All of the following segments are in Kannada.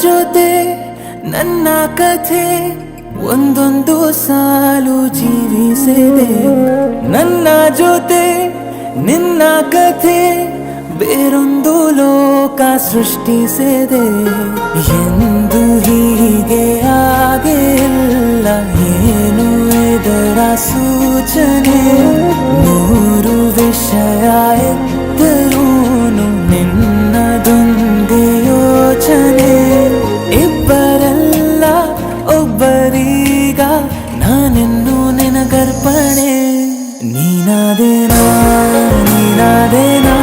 ಜೊತೆ ನನ್ನ ಕಥೆ ಒಂದೊಂದು ಸಾಲು ಜೀವಿಸಿದೆ. ನನ್ನ ಜೊತೆ ನಿನ್ನ ಕಥೆ ಬೇರೊಂದು ಲೋಕ ಸೃಷ್ಟಿಸಿದೆ. ಎಂದು ಹೀಗೆ ಆಗಿಲ್ಲ, ಏನು ಇದರ ಸೂಚನೆ? ನೂರು ವಿಷಯ ಎತ್ತರೂನು ನಿನ್ನದೊಂದೇ ಯೋಚನೆ. ಇಬ್ಬರಲ್ಲ ಒಬ್ಬರೀಗ ನಾನೆನ್ನು ನಿನಗರ್ಪಣೆ. ನೀನಾದೇನಾ ನೀನಾದೇನಾ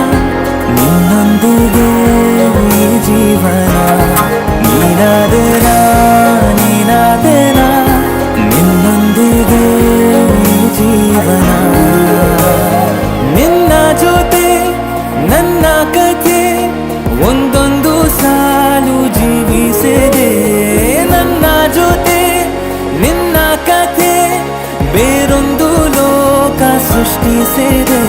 ನಿನ್ನೊಂದಿಗೆ ಈ ಜೀವನ. ನೀನಾದೇನಾ ನೀನಾದೇನಾ ನಿನ್ನೊಂದಿಗೆ ಈ ಜೀವನ. ನಿನ್ನ ಜೊತೆ ನನ್ನ ಕಥೆ ಒಂದೊಂದು ಸಾಲು ಜೀವಿಸಿದೆ. ನನ್ನ ಜೊತೆ ನಿನ್ನ ಕಥೆ ಬೇರೊಂದು ಲೋಕ ಸೃಷ್ಟಿಸಿದೆ.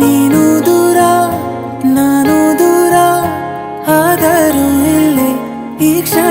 ನೀನು ದೂರ ನಾನು ದೂರ, ಆದರೂ ಇಲ್ಲಿ ಈ ಕ್ಷಣ